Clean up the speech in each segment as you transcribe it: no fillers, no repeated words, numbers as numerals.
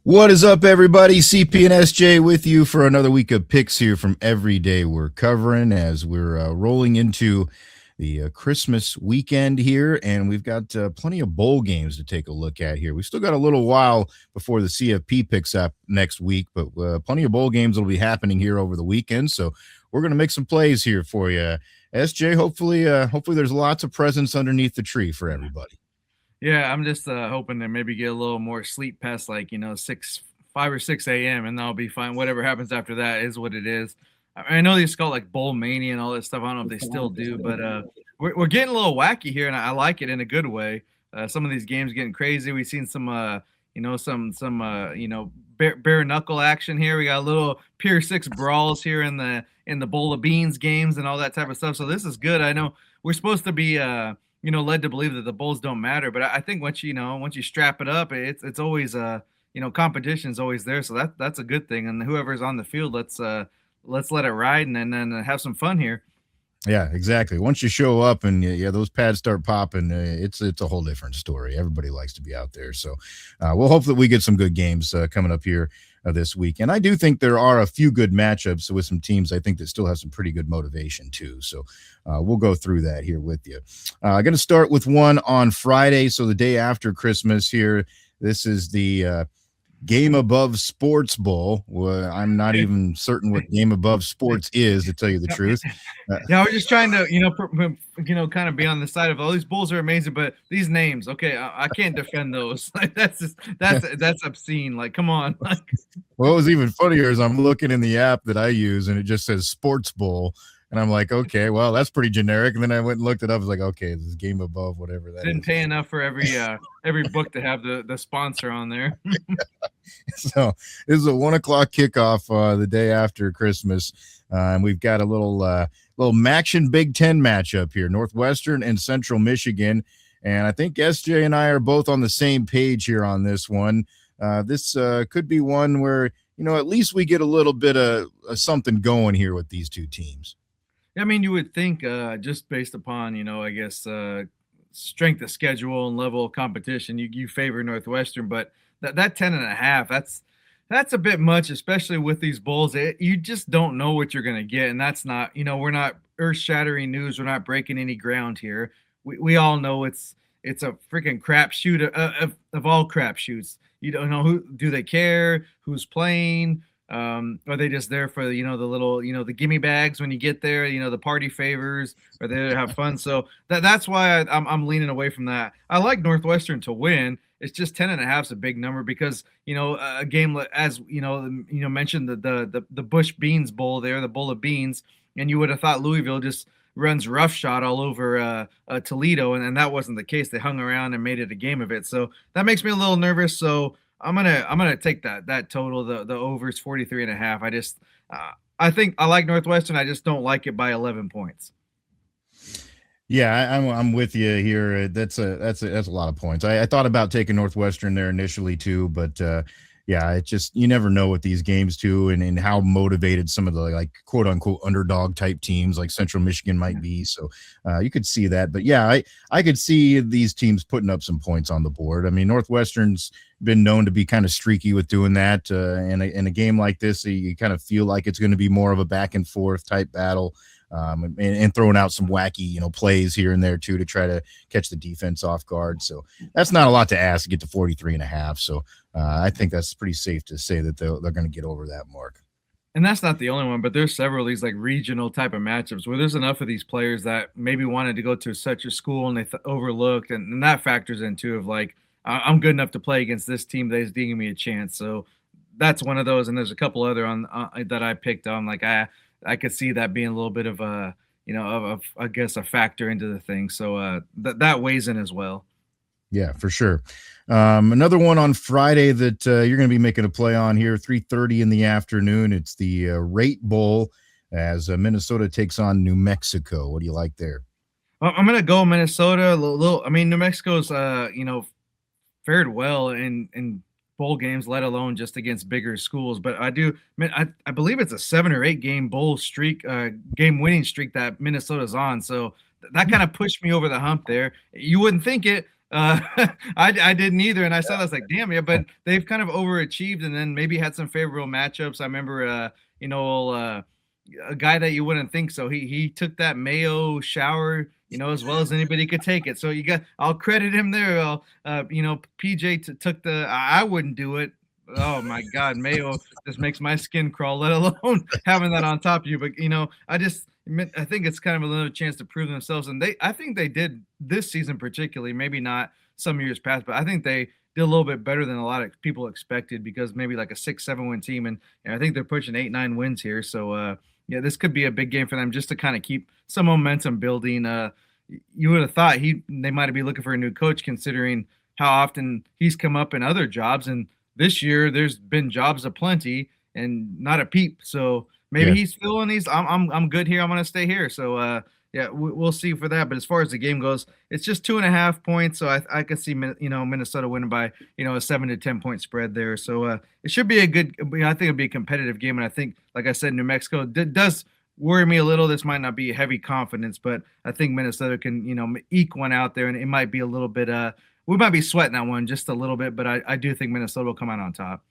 What is up, everybody? CP and SJ with you for another week of picks here from every day we're covering as we're rolling into the Christmas weekend here, and we've got plenty of bowl games to take a look at here. We've still got a little while before the CFP picks up next week, but plenty of bowl games will be happening here over the weekend, so we're going to make some plays here for you. SJ, hopefully there's lots of presents underneath the tree for everybody. Yeah, I'm just hoping to maybe get a little more sleep past 5 or 6 a.m. and I'll be fine. Whatever happens after that is what it is. I know they just call it like Bowl Mania and all that stuff. I don't know if they still do, but we're getting a little wacky here, and I like it in a good way. Some of these games getting crazy. We've seen some bare knuckle action here. We got a little Pier 6 brawls here in the Bowl of Beans games and all that type of stuff. So this is good. I know we're supposed to be led to believe that the bowls don't matter. But I think once you strap it up, it's always competition is always there. So that's a good thing. And whoever's on the field, let's let it ride and then have some fun here. Yeah, exactly. Once you show up and those pads start popping, it's a whole different story. Everybody likes to be out there, so we'll hope that we get some good games coming up here this week. And I do think there are a few good matchups with some teams I think that still have some pretty good motivation too. So we'll go through that here with you. I'm going to start with one on Friday, so the day after Christmas here. This is the Game Above Sports Bowl. Well, I'm not even certain what Game Above Sports is, to tell you the truth. Yeah, we're just trying to, kind of be on the side of all these bulls are amazing, but these names, okay, I can't defend those. Like that's obscene. Like, come on. What was even funnier is I'm looking in the app that I use, and it just says Sports Bowl. And I'm like, okay, well, that's pretty generic. And then I went and looked it up. I was like, okay, this is Game Above, whatever that Didn't is. pay enough for every book to have the sponsor on there. So this is a 1:00 kickoff the day after Christmas. And we've got a little Maction Big Ten matchup here, Northwestern and Central Michigan. And I think SJ and I are both on the same page here on this one. This could be one where, at least we get a little bit of something going here with these two teams. I mean, you would think just based upon, I guess, strength of schedule and level of competition, you favor Northwestern, but that 10.5, that's a bit much, especially with these bowls. You just don't know what you're going to get, and that's not, we're not earth-shattering news. We're not breaking any ground here. We all know it's a freaking crapshoot of all crapshoots. You don't know who do they care, who's playing. Are they just there for the little the gimme bags when you get there, the party favors, or they have fun? So that's why I'm leaning away from that. I like Northwestern to win. It's just 10.5 is a big number because a game as mentioned the Bush Beans Bowl there, the Bowl of Beans, and you would have thought Louisville just runs roughshod all over Toledo, and that wasn't the case. They hung around and made it a game of it. So that makes me a little nervous. So I'm gonna take that total. The over is 43.5. I think I like Northwestern. I just don't like it by 11 points. Yeah, I'm with you here. That's a lot of points. I thought about taking Northwestern there initially too, but yeah, it just you never know with these games too, and how motivated some of the like quote unquote underdog type teams like Central Michigan might be. So you could see that, but yeah, I could see these teams putting up some points on the board. I mean, Northwestern's been known to be kind of streaky with doing that, and in a game like this, you kind of feel like it's going to be more of a back and forth type battle. And throwing out some wacky, plays here and there too to try to catch the defense off guard. So that's not a lot to ask to get to 43.5. So I think that's pretty safe to say that they're going to get over that mark. And that's not the only one, but there's several of these like regional type of matchups where there's enough of these players that maybe wanted to go to such a school and they overlooked, and that factors into of like I'm good enough to play against this team that's giving me a chance. So that's one of those, and there's a couple other on that I picked on. Like I could see that being a little bit of a, I guess a factor into the thing. So that weighs in as well. Yeah, for sure. Another one on Friday that you're going to be making a play on here, 3:30 in the afternoon. It's the Rate Bowl as Minnesota takes on New Mexico. What do you like there? I'm going to go Minnesota. I mean, New Mexico's, fared well in bowl games, let alone just against bigger schools. But I believe it's a 7 or 8 game bowl streak, game winning streak that Minnesota's on. So that kind of pushed me over the hump there. You wouldn't think it. I didn't either, and I saw that, I was like, damn, yeah, but they've kind of overachieved, and then maybe had some favorable matchups. I remember, you know, a guy that you wouldn't think so. He took that Mayo shower, you know, as well as anybody could take it. So I'll credit him there. You know, PJ took the. I wouldn't do it. Oh my God, Mayo just makes my skin crawl. Let alone having that on top of you. But you know, I think it's kind of another chance to prove themselves, and I think they did this season particularly. Maybe not some years past, but I think they did a little bit better than a lot of people expected because maybe like a 6-7 win team, and I think they're pushing 8-9 wins here. So yeah, this could be a big game for them just to kind of keep some momentum building. You would have thought they might be looking for a new coach considering how often he's come up in other jobs, and this year there's been jobs aplenty and not a peep. So maybe Yeah. he's feeling these. I'm good here. I'm gonna stay here. So yeah, we'll see for that. But as far as the game goes, it's just 2.5 points. So I could see Minnesota winning by a 7 to 10 point spread there. So it should be a good. I think it'll be a competitive game. And I think, like I said, New Mexico does worry me a little. This might not be heavy confidence, but I think Minnesota can eke one out there, and it might be a little bit. We might be sweating that one just a little bit, but I do think Minnesota will come out on top.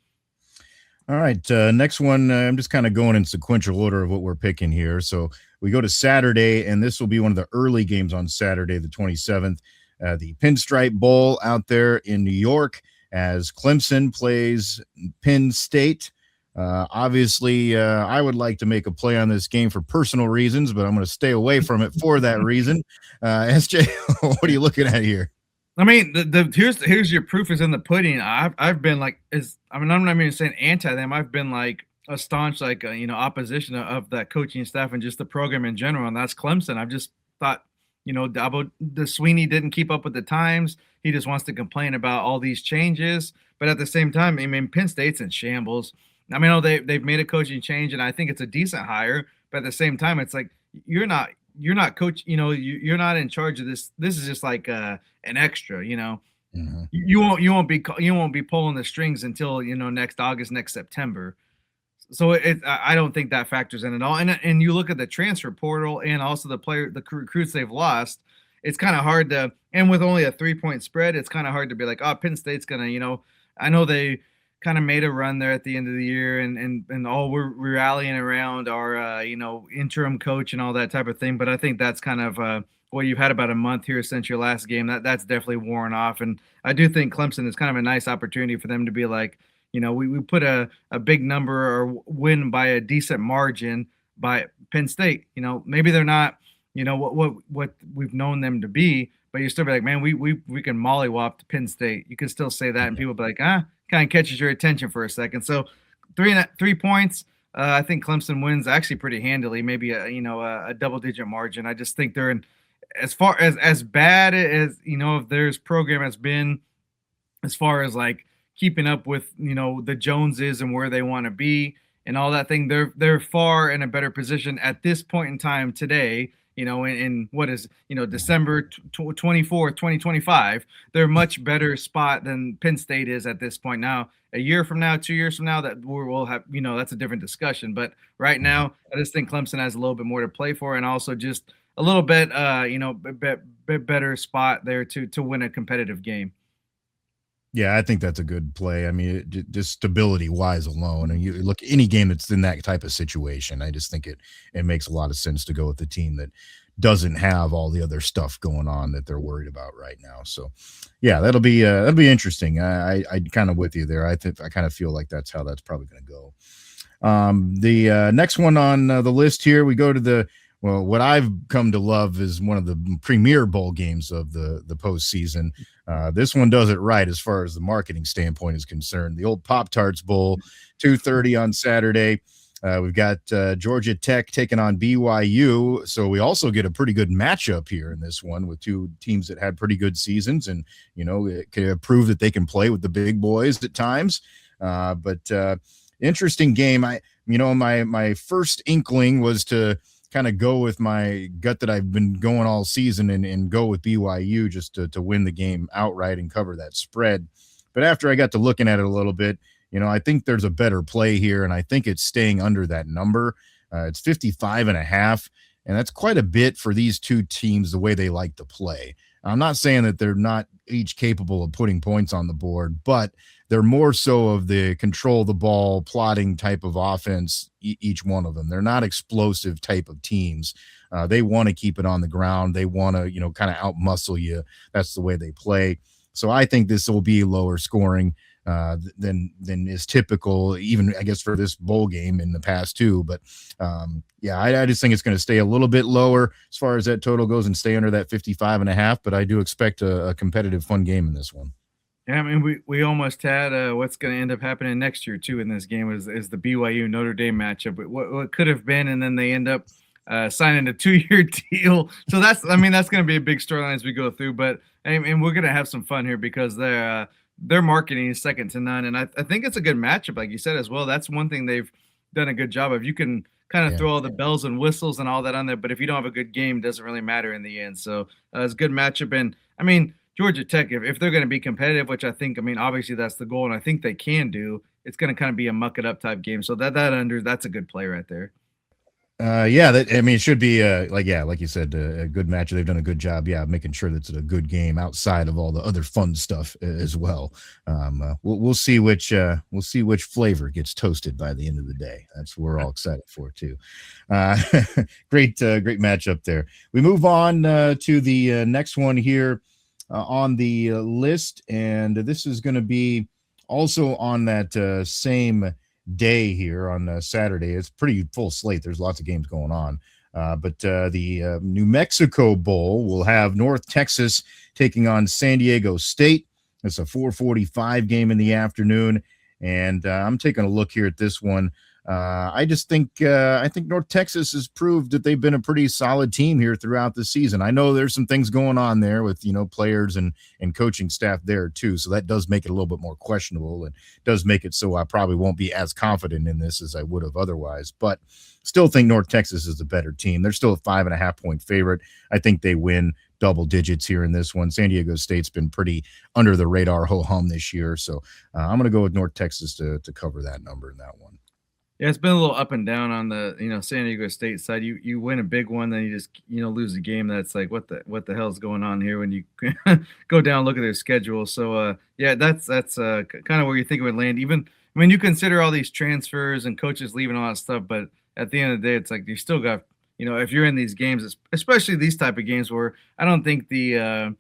All right. Next one, I'm just kind of going in sequential order of what we're picking here. So we go to Saturday, and this will be one of the early games on Saturday, the 27th, the Pinstripe Bowl out there in New York as Clemson plays Penn State. Obviously, I would like to make a play on this game for personal reasons, but I'm going to stay away from it for that reason. SJ, what are you looking at here? I mean, here's your proof is in the pudding. I've been like, I'm not even saying anti them. I've been like a staunch opposition of that coaching staff and just the program in general, and that's Clemson. I've just thought Dabo the Sweeney didn't keep up with the times. He just wants to complain about all these changes, but at the same time, I mean, Penn State's in shambles. I mean, they've made a coaching change, and I think it's a decent hire, but at the same time, it's like you're not coach. You're not in charge of this. This is just like an extra. Mhm. You won't be pulling the strings until next August, next September. So I don't think that factors in at all. And you look at the transfer portal and also the recruits they've lost. It's kind of hard to, and with only a 3-point spread, it's kind of hard to be like, oh, Penn State's gonna, I know they kind of made a run there at the end of the year, and all we're rallying around our interim coach and all that type of thing. But I think that's kind of well, you've had about a month here since your last game. That's definitely worn off, and I do think Clemson is kind of a nice opportunity for them to be like, we put a big number or win by a decent margin by Penn State. Maybe they're not, what we've known them to be, but you still be like, man, we can mollywop to Penn State. You can still say that, and people be like, kind of catches your attention for a second. So 3 points. I think Clemson wins actually pretty handily, maybe a double-digit margin. I just think they're in as far as bad as if there's program has been as far as like keeping up with the Joneses and where they want to be and all that thing. They're far in a better position at this point in time today. In what is December 24th, 2025, they're much better spot than Penn State is at this point. Now, a year from now, 2 years from now, that we'll have that's a different discussion. But right now, I just think Clemson has a little bit more to play for, and also just a little bit bit better spot there to win a competitive game. Yeah, I think that's a good play. I mean, just stability wise alone, and you look any game that's in that type of situation. I just think it makes a lot of sense to go with the team that doesn't have all the other stuff going on that they're worried about right now. So, yeah, that'll be interesting. I kind of with you there. I kind of feel like that's how that's probably going to go. The next one on the list here, we go to what I've come to love is one of the premier bowl games of the postseason. This one does it right as far as the marketing standpoint is concerned. The old Pop-Tarts Bowl, 2:30 on Saturday. We've got Georgia Tech taking on BYU. So we also get a pretty good matchup here in this one with two teams that had pretty good seasons and, it can prove that they can play with the big boys at times. But interesting game. My first inkling was to kind of go with my gut that I've been going all season and go with BYU just to win the game outright and cover that spread. But after I got to looking at it a little bit, I think there's a better play here, and I think it's staying under that number. It's 55.5, and that's quite a bit for these two teams the way they like to play. I'm not saying that they're not each capable of putting points on the board, but they're more so of the control the ball, plotting type of offense, each one of them. They're not explosive type of teams. They want to keep it on the ground. They want to, kind of outmuscle you. That's the way they play. So I think this will be lower scoring than is typical, even I guess for this bowl game in the past too. But yeah, I just think it's going to stay a little bit lower as far as that total goes and stay under that 55.5. But I do expect a competitive, fun game in this one. Yeah, I mean, we almost had what's going to end up happening next year too in this game is the BYU Notre Dame matchup. What could have been, and then they end up signing a 2-year deal. So that's going to be a big storyline as we go through. But and we're going to have some fun here because their marketing is second to none, and I think it's a good matchup, like you said as well. That's one thing they've done a good job of. You can kind of throw all the bells and whistles and all that on there, but if you don't have a good game, it doesn't really matter in the end. So it's a good matchup, and I mean, Georgia Tech, if they're going to be competitive, which I think, obviously that's the goal, and I think they can do, it's going to kind of be a muck it up type game. So that's a good play right there. Yeah, it should be like you said, a good match. They've done a good job, making sure that it's a good game outside of all the other fun stuff as well. We'll see which flavor gets toasted by the end of the day. That's what we're all excited for too. Great matchup there. We move on to the next one here on the list, and this is going to be also on that same day here on Saturday. It's pretty full slate. There's lots of games going on. But the New Mexico Bowl will have North Texas taking on San Diego State. It's a 4:45 game in the afternoon. And I'm taking a look here at this one. I think North Texas has proved that they've been a pretty solid team here throughout the season. I know there's some things going on there with, players and coaching staff there too. So that does make it a little bit more questionable and does make it so I probably won't be as confident in this as I would have otherwise, but still think North Texas is a better team. They're still a 5.5 point favorite. I think they win double digits here in this one. San Diego State's been pretty under the radar ho-hum this year. So I'm going to go with North Texas to cover that number in that one. Yeah, it's been a little up and down on the San Diego State side. You win a big one, then you just lose a game. That's like what the hell's going on here when you go down and look at their schedule. So yeah, that's kind of where you think it would land. Even you consider all these transfers and coaches leaving all that stuff, but at the end of the day, it's like you still got if you're in these games, especially these type of games where I don't think the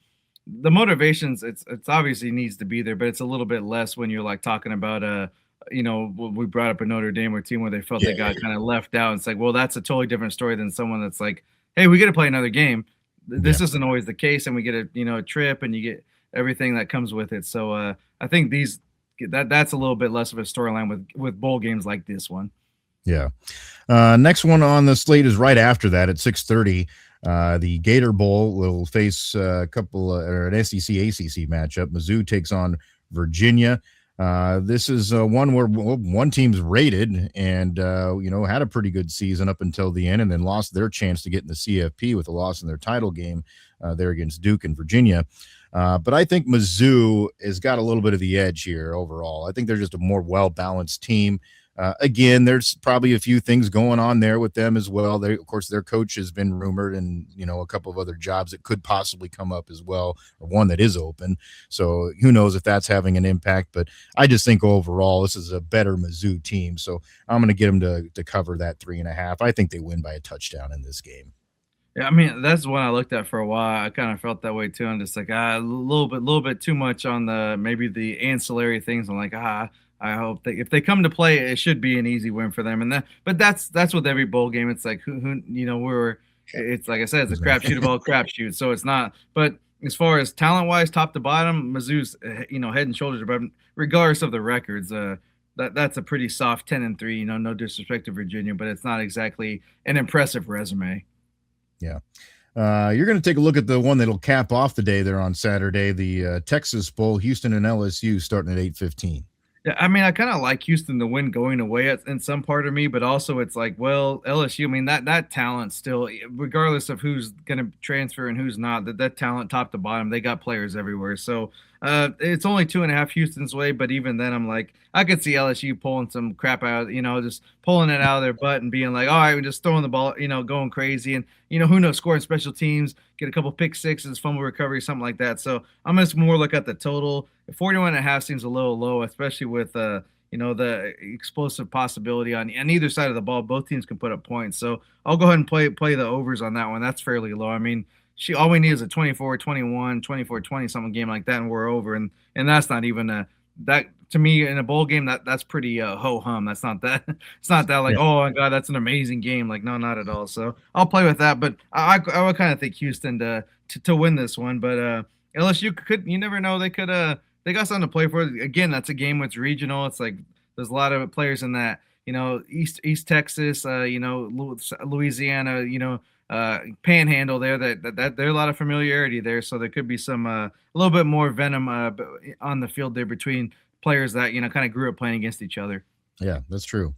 motivations it's obviously needs to be there, but it's a little bit less when you're like talking about we brought up a Notre Dame or team where they felt they got kind of left out. It's like, well, that's a totally different story than someone that's like, hey, we get to play another game. This isn't always the case, and we get a trip, and you get everything that comes with it. So I think that's a little bit less of a storyline with bowl games like this one. Yeah. Next one on the slate is right after that at 6:30. The Gator Bowl will face an SEC ACC matchup. Mizzou takes on Virginia. This is one where one team's rated and had a pretty good season up until the end, and then lost their chance to get in the CFP with a loss in their title game there against Duke and Virginia. But I think Mizzou has got a little bit of the edge here overall. I think they're just a more well-balanced team. Again, there's probably a few things going on there with them as well. Of course, their coach has been rumored, and a couple of other jobs that could possibly come up as well, or one that is open. So who knows if that's having an impact? But I just think overall this is a better Mizzou team. So I'm going to get them to cover that 3.5. I think they win by a touchdown in this game. Yeah, that's one I looked at for a while. I kind of felt that way too. I'm just like a little bit too much on maybe the ancillary things. I'm like I hope if they come to play, it should be an easy win for them. But that's with every bowl game. It's like it's like I said, it's a crapshoot of all crapshoot. So it's not. But as far as talent wise, top to bottom, Mizzou's head and shoulders above, regardless of the records. That's a pretty soft 10-3. No disrespect to Virginia, but it's not exactly an impressive resume. Yeah. You're going to take a look at the one that'll cap off the day there on Saturday, the Texas Bowl, Houston and LSU starting at 8:15. Yeah, I kind of like Houston to win going away in some part of me, but also it's like, well, LSU, that talent still, regardless of who's going to transfer and who's not, that talent top to bottom, they got players everywhere. So It's only 2.5 Houston's way, but even then, I'm like, I could see LSU pulling some crap out, just pulling it out of their butt and being like, all right, we're just throwing the ball, going crazy. And, who knows, scoring special teams, get a couple pick sixes, fumble recovery, something like that. So I'm just more look at the total. 41.5 seems a little low, especially with, the explosive possibility on either side of the ball. Both teams can put up points. So I'll go ahead and play the overs on that one. That's fairly low. I mean, all we need is a 24-21, 24-20 something game like that, and we're over. And that's not even that to me in a bowl game. That's pretty ho hum. That's not that. It's not that like, Yeah. oh my god, that's an amazing game. Like, no, not at all. So I'll play with that. But I would kind of think Houston to win this one. But LSU could. You never know. They got something to play for. Again, that's a game that's regional. It's like there's a lot of players in that. East Texas. Louisiana. Panhandle there. That there are a lot of familiarity there. So there could be some a little bit more venom on the field there between players that kind of grew up playing against each other. Yeah, that's true.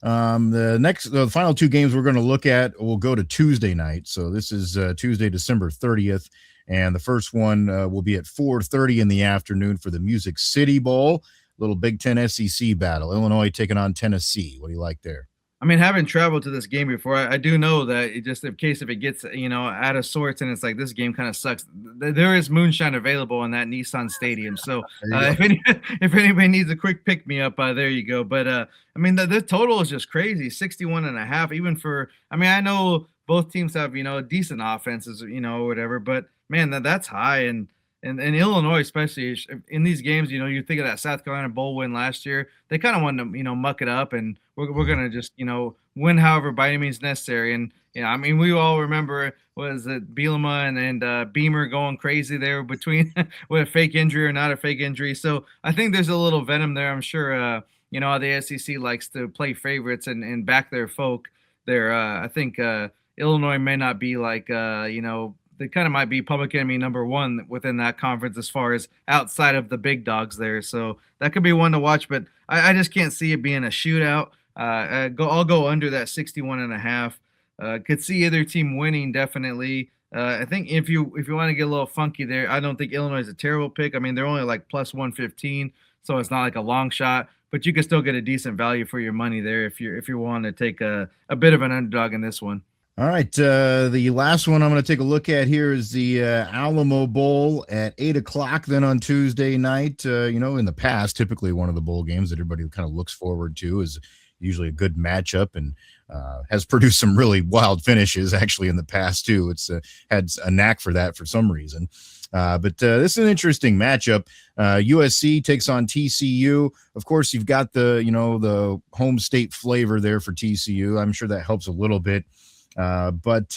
The final two games we're going to look at will go to Tuesday night. So this is Tuesday, December 30th. And the first one will be at 4:30 in the afternoon for the Music City Bowl, little Big Ten SEC battle. Illinois taking on Tennessee. What do you like there? I mean, having traveled to this game before, I do know that it just in case if it gets out of sorts and it's like this game kind of sucks, there is moonshine available in that Nissan Stadium. So if anybody needs a quick pick me up, there you go. But I mean, the total is just crazy, 61.5. Even for I know both teams have decent offenses, whatever. But man, that's high and Illinois, especially in these games, you think of that South Carolina Bowl win last year. They kind of wanted to, muck it up, and we're gonna just, win however by any means necessary. And we all remember was it Bielema and Beamer going crazy there between with a fake injury or not a fake injury. So I think there's a little venom there. I'm sure, how the SEC likes to play favorites and back their folk. There, I think Illinois may not be like, they kind of might be public enemy number one within that conference as far as outside of the big dogs there. So that could be one to watch, but I just can't see it being a shootout. I'll go under that 61.5. Could see either team winning definitely. I think if you want to get a little funky there, I don't think Illinois is a terrible pick. I mean, they're only like plus 115, so it's not like a long shot, but you can still get a decent value for your money there if you're wanting to take a bit of an underdog in this one. All right. The last one I'm going to take a look at here is the Alamo Bowl at 8:00. Then on Tuesday night, in the past, typically one of the bowl games that everybody kind of looks forward to is usually a good matchup and has produced some really wild finishes actually in the past too. It's had a knack for that for some reason. But this is an interesting matchup. USC takes on TCU. Of course, you've got the home state flavor there for TCU. I'm sure that helps a little bit. But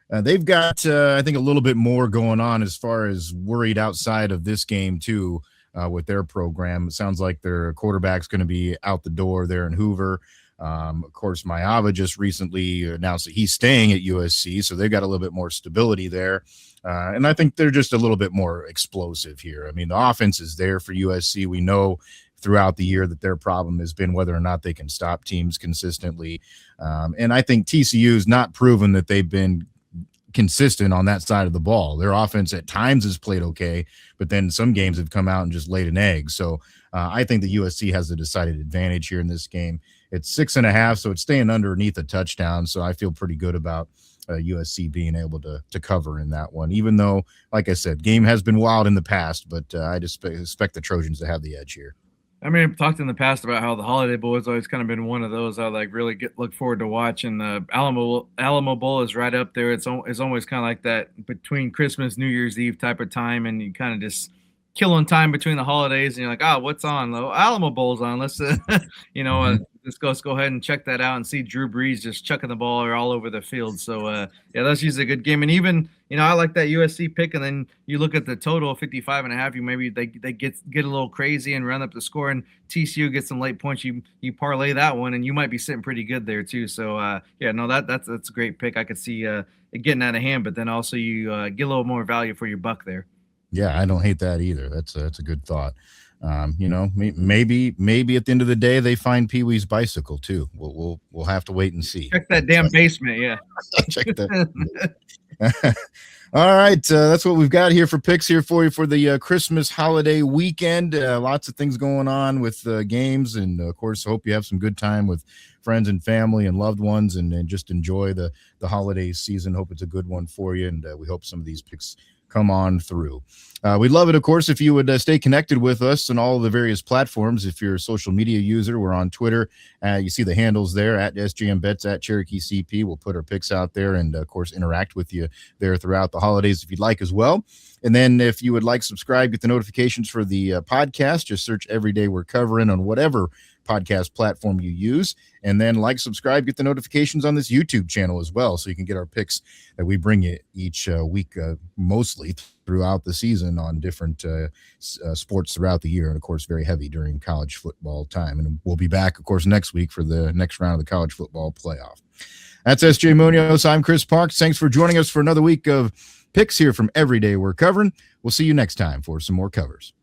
they've got, I think, a little bit more going on as far as worried outside of this game, too, with their program. It sounds like their quarterback's going to be out the door there in Hoover. Of course, Maava just recently announced that he's staying at USC, so they've got a little bit more stability there. And I think they're just a little bit more explosive here. I mean, the offense is there for USC. We know throughout the year that their problem has been whether or not they can stop teams consistently. And I think TCU has not proven that they've been consistent on that side of the ball. Their offense at times has played okay, but then some games have come out and just laid an egg. So I think the USC has a decided advantage here in this game. It's 6.5, so it's staying underneath a touchdown. So I feel pretty good about USC being able to cover in that one, even though, like I said, game has been wild in the past, but I just expect the Trojans to have the edge here. I mean, I've talked in the past about how the Holiday Bowl has always kind of been one of those I like really look forward to watching. The Alamo Bowl is right up there. It's always kind of like that between Christmas, New Year's Eve type of time, and you kind of just killing time between the holidays, and you're like, what's on? The Alamo Bowl's on. Let's let's go ahead and check that out and see Drew Brees just chucking the ball all over the field. So that's usually a good game. And even I like that USC pick, and then you look at the total 55.5. You maybe they get a little crazy and run up the score, and TCU gets some late points. You parlay that one, and you might be sitting pretty good there too. So that's a great pick. I could see it getting out of hand, but then also you get a little more value for your buck there. Yeah, I don't hate that either. That's a good thought. Maybe at the end of the day they find Pee Wee's bicycle too. We'll have to wait and see. Check that damn basement, yeah. Check that. All right, that's what we've got here for picks here for you for the Christmas holiday weekend. Lots of things going on with games, and of course, hope you have some good time with friends and family and loved ones, and just enjoy the holiday season. Hope it's a good one for you, and we hope some of these picks come on through. We'd love it, of course, if you would stay connected with us on all the various platforms. If you're a social media user, we're on Twitter. You see the handles there at SJM Bets, at Cherokee CP. We'll put our picks out there and, of course, interact with you there throughout the holidays if you'd like as well. And then if you would like, subscribe, get the notifications for the podcast. Just search Every Day We're Covering on whatever podcast platform you use, and then subscribe, get the notifications on this YouTube channel as well, so you can get our picks that we bring you each week, mostly throughout the season on different sports throughout the year, and of course very heavy during college football time. And we'll be back, of course, next week for the next round of the college football playoff. That's SJ Munoz. I'm Chris Parks. Thanks for joining us for another week of picks here from Every Day We're Covering. We'll see you next time for some more covers.